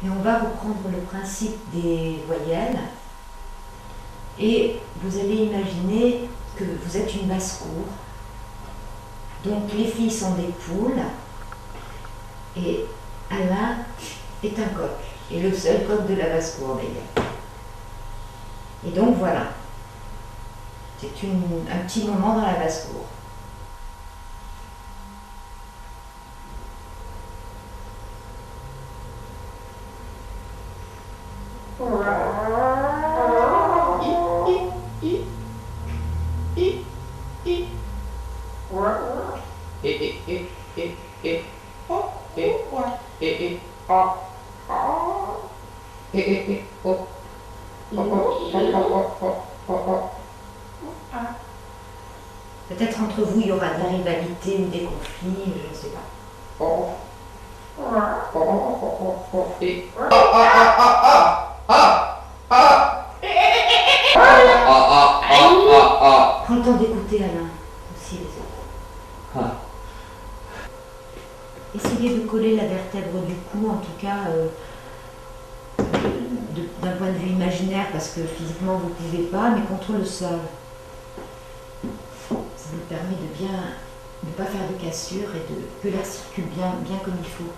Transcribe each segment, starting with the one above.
Et on va reprendre le principe des voyelles. Et vous allez imaginer que vous êtes une basse-cour. Donc les filles sont des poules. Et Alain est un coq. Et le seul coq de la basse-cour d'ailleurs. Et donc voilà. C'est un petit moment dans la basse-cour. Peut-être entre vous il y aura de la rivalité ou des conflits, je ne sais pas. Prends le temps d'écouter Alain, aussi les autres. Essayez de coller la vertèbre du cou, en tout cas d'un point de vue imaginaire, parce que physiquement vous ne pouvez pas, mais contre le sol. Ça vous permet de bien ne pas faire de cassure et que l'air circule bien comme il faut.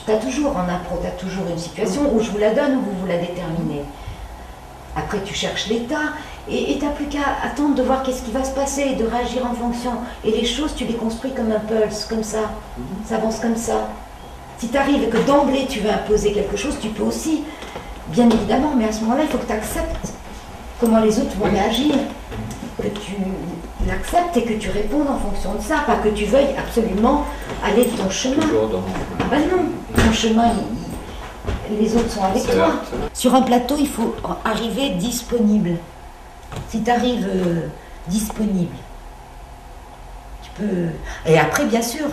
Tu as toujours en impro, tu as toujours une situation où je vous la donne ou vous la déterminez. Après tu cherches l'état et tu n'as plus qu'à attendre de voir qu'est-ce qui va se passer et de réagir en fonction. Et les choses, tu les construis comme un pulse, comme ça avance comme ça. Si tu arrives et que d'emblée tu veux imposer quelque chose, tu peux aussi, bien évidemment, mais à ce moment-là, il faut que tu acceptes comment les autres vont réagir. Que tu l'acceptes et que tu répondes en fonction de ça, pas que tu veuilles absolument aller de ton chemin. Ah ben non, ton chemin, les autres sont avec toi. Sur un plateau, il faut arriver disponible. Si tu arrives disponible, tu peux... Et après, bien sûr,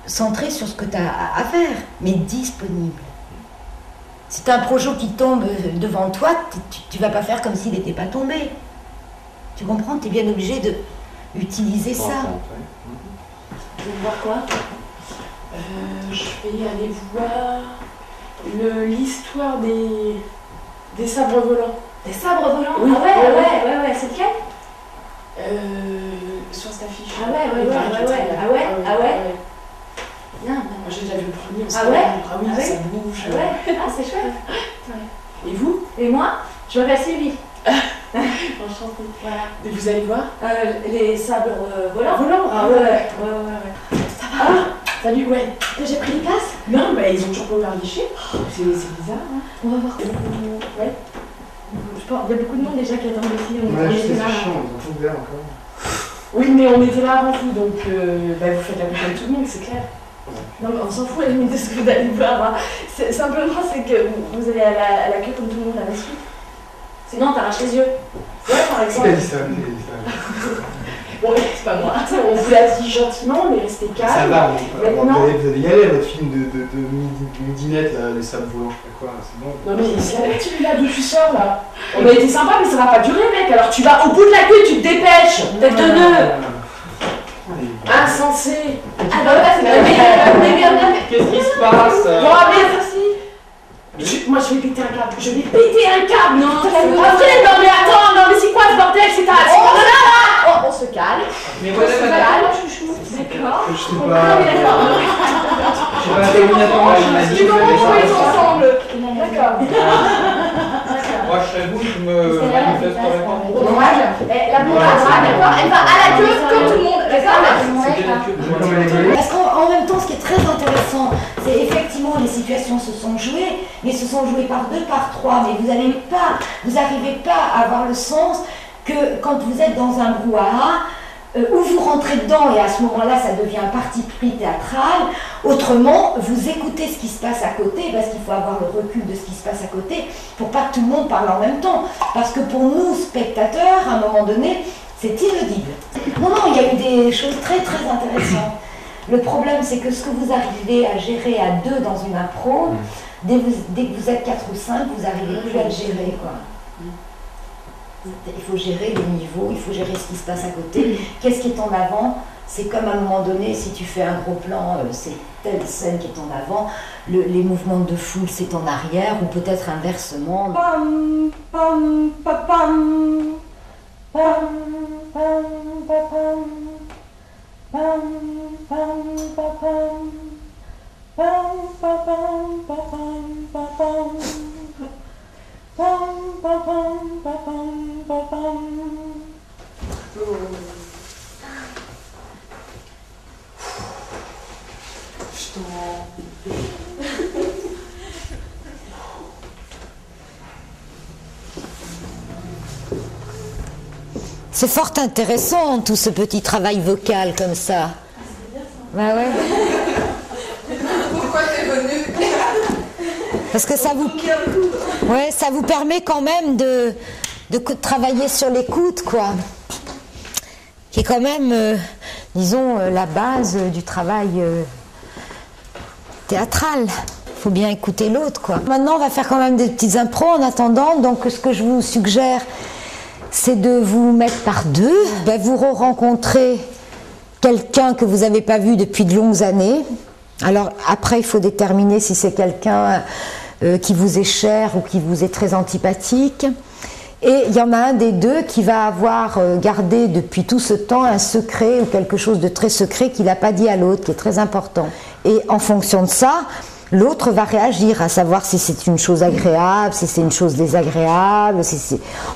centrer sur ce que tu as à faire, mais disponible. Si tu as un projet qui tombe devant toi, tu vas pas faire comme s'il n'était pas tombé. Tu comprends? Tu es bien obligé d'utiliser ça. Tu veux voir quoi? Je vais aller voir l'histoire des sabres volants. Des sabres volants? Oui. Ah ouais, c'est lequel? Sur cette affiche. Ah ouais. Bien. J'ai déjà vu le premier. Ah ouais? Ah oui, ça bouge. Ah ouais? Ah, c'est chouette. Et vous? Et moi, je m'appelle Sylvie. Enchantée. Voilà. Et vous allez voir? Les sabres volants. Volants? Ah ouais. Ça va? Salut, ouais. J'ai pris les places? Non, mais ils ont toujours pas ouvert les guichets. C'est bizarre, hein. On va voir. Ouais. Je pense, il y a beaucoup de monde déjà qui attend ici. Ouais, je sais, c'est chiant, ils ont tout ouvert encore. Oui, mais on était là avant vous, donc vous faites la coupe de tout le monde, c'est clair. Non, mais on s'en fout à la limite de ce que vous allez voir. Hein. Simplement, c'est que vous allez à la queue comme tout le monde à la suite. Sinon, t'arraches les yeux. Ouais, par exemple. Qui t'a dit ça? Bon, c'est pas moi. On vous l'a dit gentiment, mais restez calme. Ça va, Maintenant... vous allez y aller à votre film de midinette, là, les sables volants, je sais pas quoi, c'est bon. Non mais c'est la celui-là d'où tu sors là. On a été sympa, mais ça va pas durer, mec. Alors tu vas au bout de la queue, tu te dépêches. Tête de nœud. Insensé. Ah bah ouais, c'est bien. Qu'est-ce qui se passe? Bon, allez, merci. Moi je vais péter un câble. Je vais péter un câble. Non, non mais attends, non mais c'est quoi ce bordel? C'est ta... On se calme. Mais On voilà, se madame. calme, chouchou. D'accord. Je sais Ah, pas. mais d'accord. Je sais pas, Terminator, il m'a dit Tu que comprends vous pourquoi allez ils sont faire ça. ensemble. D'accord. Moi, je serais vous, je me manifesterait pas. Au drague, la blonde à drague, d'accord, elle va à la queue comme tout le monde, d'accord. Parce qu'en même temps, ce qui est très intéressant, c'est effectivement les situations se sont jouées, mais se sont jouées par 2, par 3, mais vous n'arrivez pas à avoir le sens que quand vous êtes dans un brouhaha, où vous rentrez dedans et à ce moment-là ça devient un parti pris théâtral, autrement vous écoutez ce qui se passe à côté parce qu'il faut avoir le recul de ce qui se passe à côté pour pas que tout le monde parle en même temps, parce que pour nous spectateurs à un moment donné c'est inaudible. Non, il y a eu des choses très très intéressantes. Le problème c'est que ce que vous arrivez à gérer à 2 dans une impro, dès que vous êtes 4 ou 5, vous n'arrivez plus à le gérer quoi. Il faut gérer les niveaux, il faut gérer ce qui se passe à côté. Qu'est-ce qui est en avant? C'est comme à un moment donné, si tu fais un gros plan, c'est telle scène qui est en avant, les mouvements de foule c'est en arrière, ou peut-être inversement. Pam, pam, pam, pam, pam, pam, pam, pam, pam, pam, pam, pam, pam. Pam, pam, pam, pam, pam, pam. C'est fort intéressant tout ce petit travail vocal comme ça. Bah ouais. Pourquoi t'es venue? Parce que ça vous permet quand même de travailler sur l'écoute, quoi. Qui est quand même, disons, la base du travail théâtral. Il faut bien écouter l'autre, quoi. Maintenant, on va faire quand même des petites impros en attendant. Donc, ce que je vous suggère, c'est de vous mettre par 2. Ben, vous rencontrez quelqu'un que vous n'avez pas vu depuis de longues années. Alors, après, il faut déterminer si c'est quelqu'un qui vous est cher ou qui vous est très antipathique. Et il y en a un des 2 qui va avoir gardé depuis tout ce temps un secret ou quelque chose de très secret qu'il n'a pas dit à l'autre, qui est très important. Et en fonction de ça, l'autre va réagir, à savoir si c'est une chose agréable, si c'est une chose désagréable.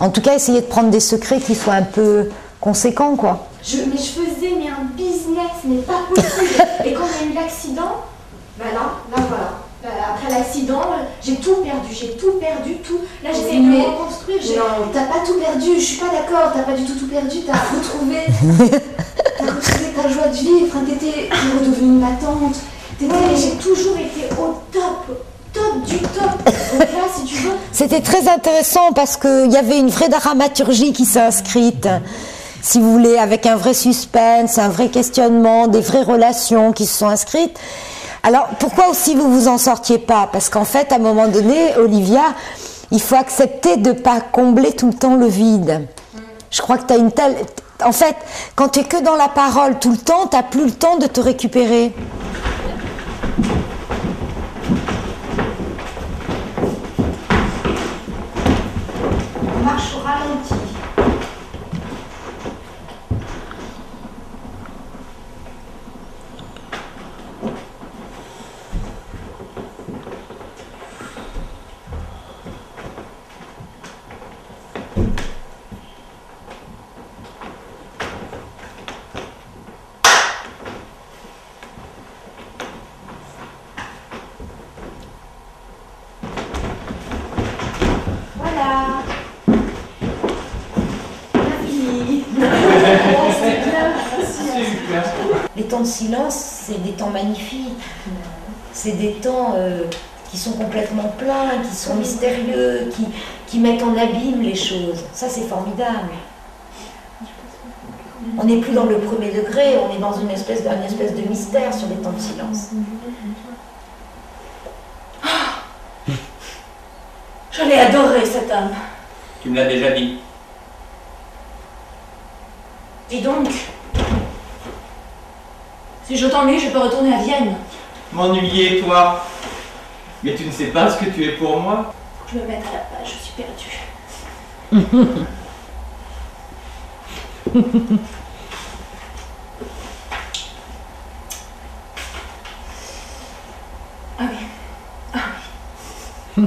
En tout cas, essayer de prendre des secrets qui soient un peu conséquents, quoi. Mais je faisais un business, mais pas possible. Et quand il y a eu l'accident, bah là voilà. Après l'accident, j'ai tout perdu, tout. Là, j'essaie de me reconstruire. Non, t'as pas tout perdu, je suis pas d'accord, t'as pas du tout perdu, t'as retrouvé ta joie de vivre, t'es redevenue ma tante. J'ai toujours été au top du top. Donc là, si tu veux... C'était très intéressant parce qu'il y avait une vraie dramaturgie qui s'est inscrite. Si vous voulez, avec un vrai suspense, un vrai questionnement, des vraies relations qui se sont inscrites. Alors, pourquoi aussi vous vous en sortiez pas? Parce qu'en fait, à un moment donné, Olivia, il faut accepter de ne pas combler tout le temps le vide. Je crois que tu as une telle... En fait, quand tu es que dans la parole tout le temps, tu n'as plus le temps de te récupérer. On marche au ralenti. Les temps de silence, c'est des temps magnifiques. C'est des temps qui sont complètement pleins, qui sont mystérieux, qui mettent en abîme les choses. Ça, c'est formidable. On n'est plus dans le premier degré, on est dans une espèce de mystère sur les temps de silence. Je l'ai adoré, cet homme. Tu me l'as déjà dit. Dis donc, si je t'ennuie, je peux retourner à Vienne. M'ennuyer, toi. Mais tu ne sais pas ce que tu es pour moi. Faut que je me mette à la page, je suis perdue. Ah oui. Ah oui.